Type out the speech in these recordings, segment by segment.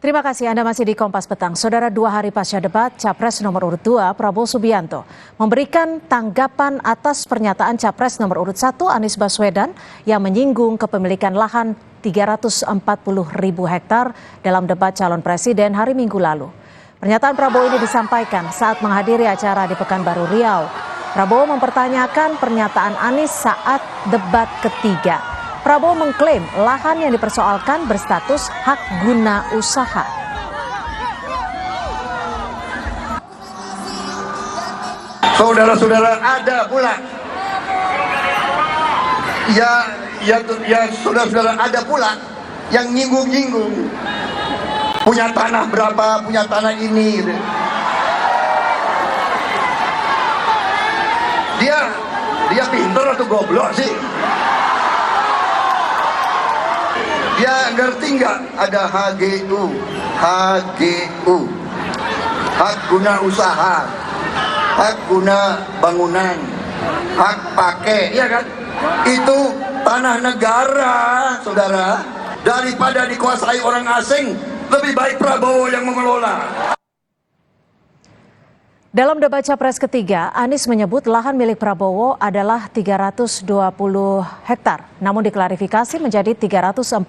Terima kasih Anda masih di Kompas Petang. Saudara, 2 hari pasca debat, Capres nomor urut 2 Prabowo Subianto memberikan tanggapan atas pernyataan Capres nomor urut 1 Anies Baswedan yang menyinggung kepemilikan lahan 340.000 hektar dalam debat calon presiden hari Minggu lalu. Pernyataan Prabowo ini disampaikan saat menghadiri acara di Pekanbaru Riau. Prabowo mempertanyakan pernyataan Anies saat debat ketiga. Prabowo mengklaim lahan yang dipersoalkan berstatus hak guna usaha. Saudara-saudara, ada pula ya saudara-saudara, ada pula yang nyinggung-nyinggung punya tanah berapa, punya tanah ini gitu. Dia pintar atau goblok sih? Dia ngerti nggak ada HGU, hak guna usaha, hak guna bangunan, hak pakai, ya kan? Itu tanah negara, saudara. Daripada dikuasai orang asing, lebih baik Prabowo yang mengelola. Dalam debat Capres ketiga, Anies menyebut lahan milik Prabowo adalah 320 hektar, namun diklarifikasi menjadi 340.000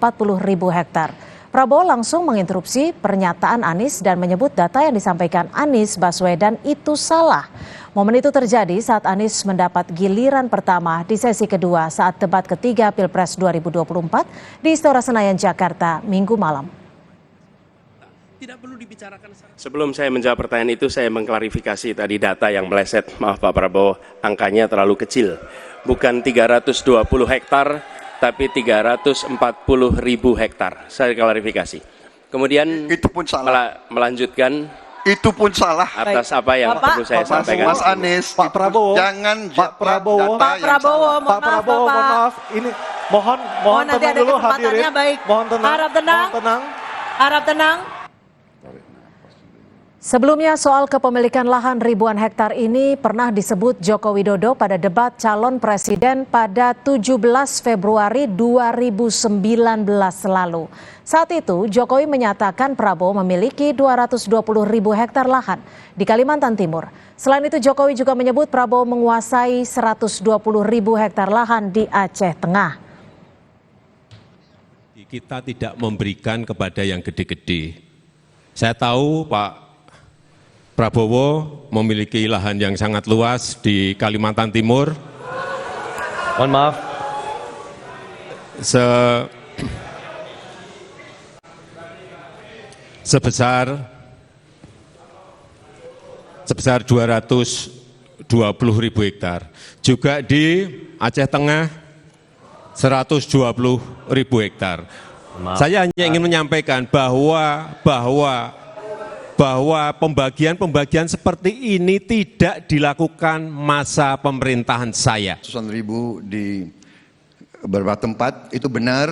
hektar. Prabowo langsung menginterupsi pernyataan Anies dan menyebut data yang disampaikan Anies Baswedan itu salah. Momen itu terjadi saat Anies mendapat giliran pertama di sesi kedua saat debat ketiga Pilpres 2024 di Istora Senayan, Jakarta, Minggu malam. Tidak perlu dibicarakan. Sebelum saya menjawab pertanyaan itu, saya mengklarifikasi tadi data yang meleset. Maaf Pak Prabowo, angkanya terlalu kecil. Bukan 320 hektar, tapi 340.000 hektar. Saya klarifikasi. Kemudian Itu pun salah. Melanjutkan. Itu pun salah. Atas apa yang perlu saya sampaikan. Mas Anies, Pak Prabowo, jangan Pak Prabowo, mohon maaf. Ini mohon nanti tenang ada dulu kesempatannya, hadirin. baik. Mohon tenang. Harap tenang. Sebelumnya soal kepemilikan lahan ribuan hektar ini pernah disebut Joko Widodo pada debat calon presiden pada 17 Februari 2019 lalu. Saat itu Jokowi menyatakan Prabowo memiliki 220.000 hektar lahan di Kalimantan Timur. Selain itu Jokowi juga menyebut Prabowo menguasai 120.000 hektar lahan di Aceh Tengah. Kita tidak memberikan kepada yang gede-gede. Saya tahu Pak Prabowo memiliki lahan yang sangat luas di Kalimantan Timur. Mohon maaf. Sebesar 220.000 hektar. Juga di Aceh Tengah 120.000 hektar. Saya hanya ingin menyampaikan bahwa pembagian seperti ini tidak dilakukan masa pemerintahan saya. Ratusan ribu di beberapa tempat itu benar,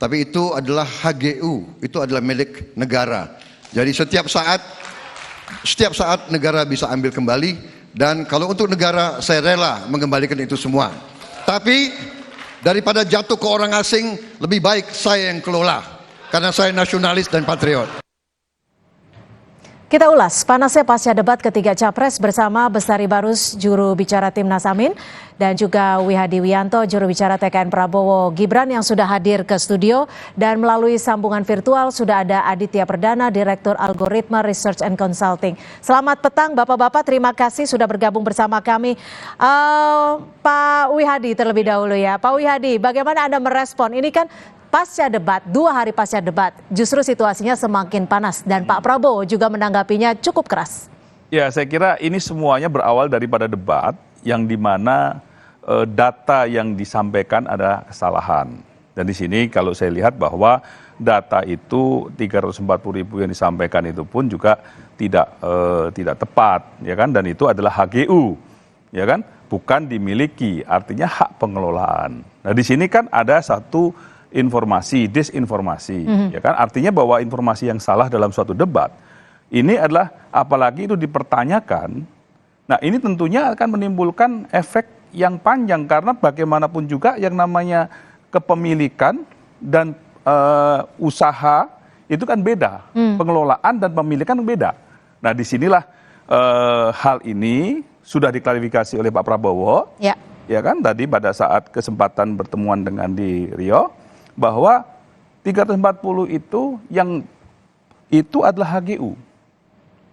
tapi itu adalah HGU, itu adalah milik negara. Jadi setiap saat negara bisa ambil kembali, dan kalau untuk negara saya rela mengembalikan itu semua. Tapi daripada jatuh ke orang asing, lebih baik saya yang kelola, karena saya nasionalis dan patriot. Kita ulas panasnya pasca debat ketiga Capres bersama Bestari Barus, juru bicara Timnas Amin, dan juga Wihadi Wianto, juru bicara TKN Prabowo Gibran yang sudah hadir ke studio, dan melalui sambungan virtual sudah ada Aditya Perdana, Direktur Algoritma Research and Consulting. Selamat petang Bapak-Bapak, terima kasih sudah bergabung bersama kami. Pak Wihadi terlebih dahulu ya. Pak Wihadi, bagaimana Anda merespon? Ini kan pasca debat, 2 hari pasca debat, justru situasinya semakin panas dan Pak Prabowo juga menanggapinya cukup keras. Ya, saya kira ini semuanya berawal daripada debat yang dimana data yang disampaikan ada kesalahan. Dan di sini kalau saya lihat bahwa data itu 340.000 yang disampaikan itu pun juga tidak tepat, ya kan? Dan itu adalah HGU, ya kan? Bukan dimiliki, artinya hak pengelolaan. Nah, di sini kan ada satu informasi, disinformasi, ya kan? Artinya bahwa informasi yang salah dalam suatu debat ini adalah, apalagi itu dipertanyakan. Nah, ini tentunya akan menimbulkan efek yang panjang, karena bagaimanapun juga yang namanya kepemilikan dan usaha itu kan beda. Pengelolaan dan pemilikan beda. Nah, disinilah hal ini sudah diklarifikasi oleh Pak Prabowo, Ya. ya kan, tadi pada saat kesempatan pertemuan dengan di Riau, bahwa 340 itu adalah HGU,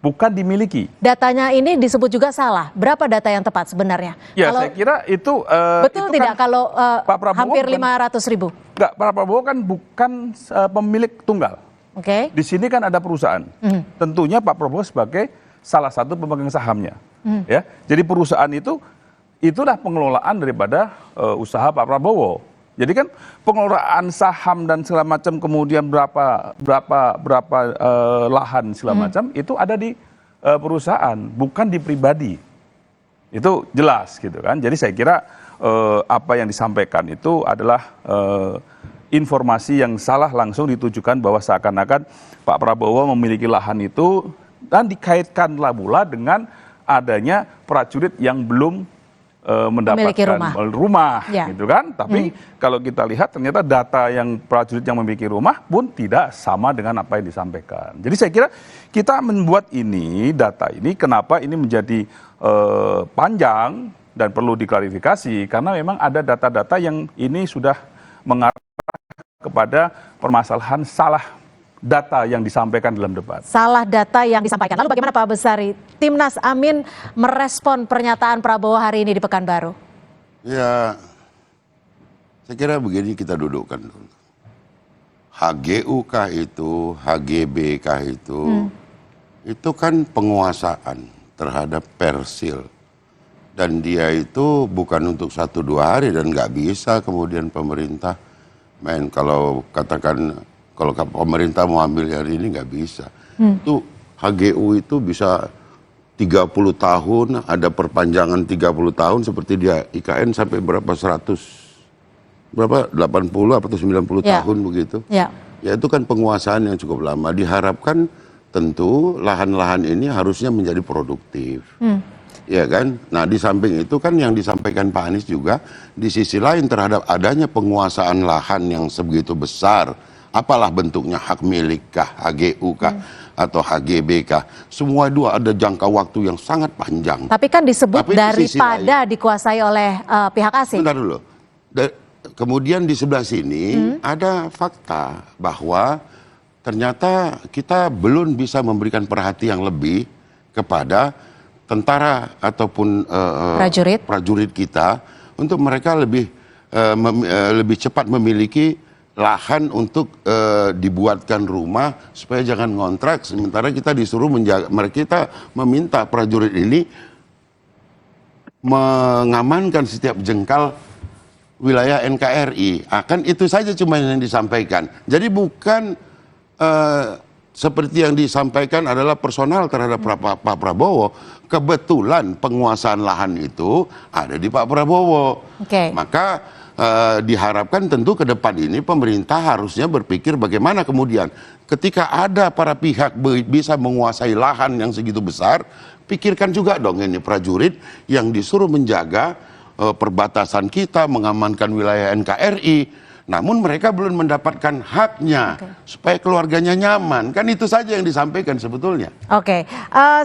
bukan dimiliki. Datanya ini disebut juga salah. Berapa data yang tepat sebenarnya? Ya, Kalau saya kira itu betul itu tidak kan kalau Pak Prabowo hampir bukan- 500.000? Enggak, Pak Prabowo kan bukan pemilik tunggal. Oke. Di sini kan ada perusahaan. Tentunya Pak Prabowo sebagai salah satu pemegang sahamnya. Ya, jadi perusahaan itulah pengelolaan daripada usaha Pak Prabowo. Jadi kan pengelolaan saham dan segala macam, kemudian berapa lahan segala macam itu ada di perusahaan, bukan di pribadi. Itu jelas gitu kan. Jadi saya kira apa yang disampaikan itu adalah informasi yang salah, langsung ditujukan bahwa seakan-akan Pak Prabowo memiliki lahan itu, dan dikaitkanlah pula dengan adanya prajurit yang belum Memiliki mendapatkan rumah. Ya. gitu kan. Tapi kalau kita lihat ternyata data yang prajurit yang memiliki rumah pun tidak sama dengan apa yang disampaikan. Jadi saya kira kita membuat data ini kenapa ini menjadi panjang dan perlu diklarifikasi, karena memang ada data-data yang ini sudah mengarah kepada permasalahan salah data yang disampaikan dalam debat. Salah data yang disampaikan. Lalu bagaimana Pak Besari? Timnas Amin merespon pernyataan Prabowo hari ini di Pekanbaru. Ya, saya kira begini, kita dudukkan dulu. HGU kah itu, HGB kah itu kan penguasaan terhadap Persil. Dan dia itu bukan untuk 1-2 hari, dan nggak bisa kemudian pemerintah main. Kalau katakan, kalau pemerintah mau ambil hari ini nggak bisa. Itu HGU itu bisa 30 tahun, ada perpanjangan 30 tahun seperti dia IKN sampai berapa 80 atau 90 tahun begitu. Ya itu kan penguasaan yang cukup lama. Diharapkan tentu lahan-lahan ini harusnya menjadi produktif. Ya kan? Nah, di samping itu kan yang disampaikan Pak Anies juga, di sisi lain terhadap adanya penguasaan lahan yang sebegitu besar, apalah bentuknya, hak milik kah, HGU kah, atau HGB kah, semua dua ada jangka waktu yang sangat panjang. Tapi kan disebut Tapi di sisi daripada dikuasai oleh pihak asing. Bentar dulu. Kemudian di sebelah sini ada fakta bahwa ternyata kita belum bisa memberikan perhatian lebih kepada tentara ataupun prajurit kita, untuk mereka lebih cepat memiliki lahan untuk dibuatkan rumah supaya jangan ngontrak, sementara kita disuruh menjaga. Kita meminta prajurit ini mengamankan setiap jengkal wilayah NKRI. Akan itu saja cuma yang disampaikan. Jadi bukan seperti yang disampaikan adalah personal terhadap Pak Prabowo. Kebetulan penguasaan lahan itu ada di Pak Prabowo. Maka diharapkan tentu ke depan ini pemerintah harusnya berpikir bagaimana kemudian ketika ada para pihak bisa menguasai lahan yang segitu besar, pikirkan juga dong ini prajurit yang disuruh menjaga perbatasan kita, mengamankan wilayah NKRI, namun mereka belum mendapatkan haknya supaya keluarganya nyaman. Kan itu saja yang disampaikan sebetulnya.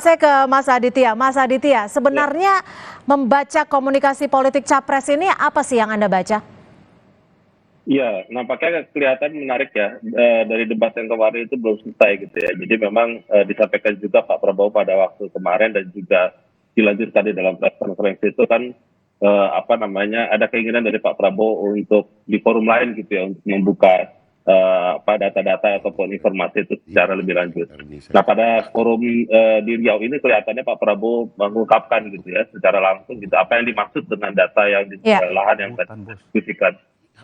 Saya ke Mas Aditya. Mas Aditya, sebenarnya membaca komunikasi politik Capres ini apa sih yang Anda baca? Iya, nampaknya kelihatan menarik ya, dari debat yang kemarin itu belum selesai gitu ya. Jadi memang disampaikan juga Pak Prabowo pada waktu kemarin dan juga dilanjutkan di dalam press conference itu kan ada keinginan dari Pak Prabowo untuk di forum lain gitu ya, untuk membuka data-data ataupun informasi itu secara lebih lanjut. Nah, pada forum di Riau ini kelihatannya Pak Prabowo mengungkapkan gitu ya secara langsung gitu apa yang dimaksud dengan data yang di lahan yang tadi diskusikan.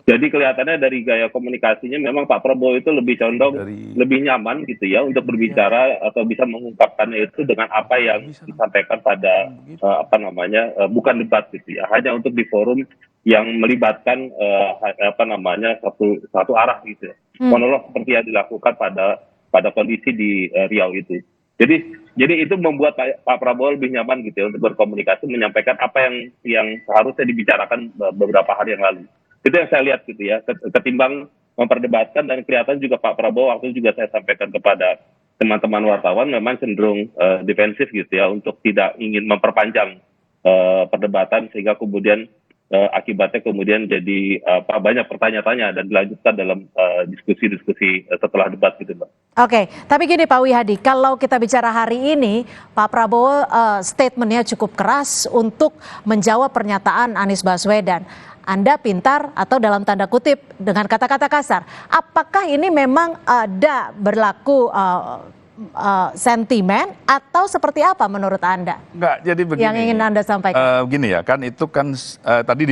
Jadi kelihatannya dari gaya komunikasinya memang Pak Prabowo itu lebih condong, lebih nyaman gitu ya untuk berbicara atau bisa mengungkapkannya itu dengan apa yang disampaikan pada bukan debat gitu ya, hanya untuk di forum yang melibatkan satu arah gitu ya. Monolog seperti yang dilakukan pada kondisi di Riau itu. Jadi itu membuat Pak Prabowo lebih nyaman gitu ya untuk berkomunikasi, menyampaikan apa yang seharusnya dibicarakan beberapa hari yang lalu. Itu yang saya lihat gitu ya, ketimbang memperdebatkan, dan kelihatan juga Pak Prabowo waktu itu juga saya sampaikan kepada teman-teman wartawan memang cenderung defensif gitu ya, untuk tidak ingin memperpanjang perdebatan sehingga kemudian akibatnya kemudian jadi banyak pertanyaan-tanya dan dilanjutkan dalam diskusi-diskusi setelah debat gitu Mbak. Oke, tapi gini Pak Wihadi, kalau kita bicara hari ini, Pak Prabowo statementnya cukup keras untuk menjawab pernyataan Anies Baswedan. Anda pintar atau dalam tanda kutip dengan kata-kata kasar. Apakah ini memang ada berlaku sentimen atau seperti apa menurut Anda? Enggak, jadi begini. Yang ingin Anda sampaikan. Begini ya, kan itu kan tadi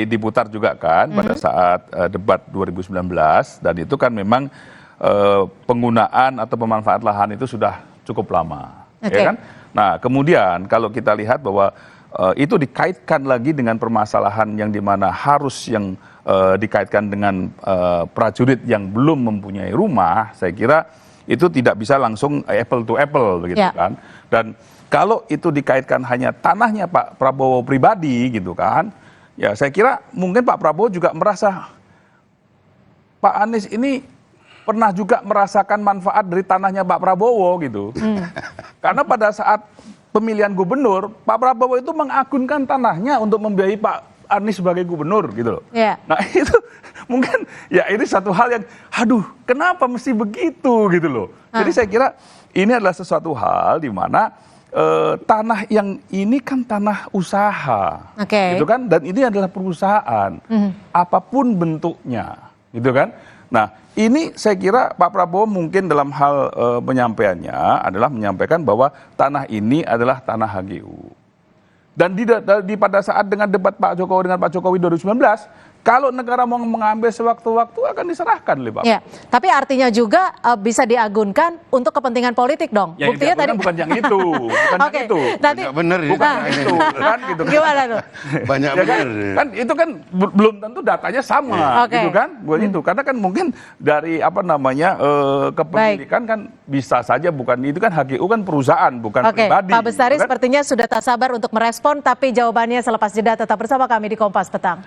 diputar juga kan pada saat debat 2019, dan itu kan memang penggunaan atau pemanfaat lahan itu sudah cukup lama. Okay. Ya kan? Nah, kemudian kalau kita lihat bahwa itu dikaitkan lagi dengan permasalahan yang dimana harus yang dikaitkan dengan prajurit yang belum mempunyai rumah, saya kira itu tidak bisa langsung apple to apple begitu kan. Dan kalau itu dikaitkan hanya tanahnya Pak Prabowo pribadi gitu kan, ya saya kira mungkin Pak Prabowo juga merasa Pak Anies ini pernah juga merasakan manfaat dari tanahnya Pak Prabowo gitu. Karena pada saat pemilihan gubernur, Pak Prabowo itu mengagunkan tanahnya untuk membiayai Pak Anies sebagai gubernur gitu loh. Yeah. Nah itu mungkin ya ini satu hal yang, aduh kenapa mesti begitu gitu loh. Jadi saya kira ini adalah sesuatu hal di mana tanah yang ini kan tanah usaha, gitu kan, dan ini adalah perusahaan, apapun bentuknya, gitu kan. Nah ini saya kira Pak Prabowo mungkin dalam hal penyampaiannya adalah menyampaikan bahwa tanah ini adalah tanah HGU. Dan pada saat dengan debat Pak Jokowi dengan Pak Jokowi 2019, kalau negara mau mengambil sewaktu-waktu akan diserahkan oleh Pak. Ya, tapi artinya juga bisa diagunkan untuk kepentingan politik dong. Ya, buktinya tadi bukan yang itu, bukan yang itu. Nanti bener bukan yang itu, kan gitu. Gimana tuh? Banyak Ya bener. kan itu kan belum tentu datanya sama, gitu kan? Bukan itu, karena kan mungkin dari apa namanya kepemilikan kan bisa saja bukan itu kan HGU kan perusahaan bukan pribadi. Pak Bestari gitu kan? sepertinya sudah tak sabar untuk merespon, tapi jawabannya selepas jeda. Tetap bersama kami di Kompas Petang.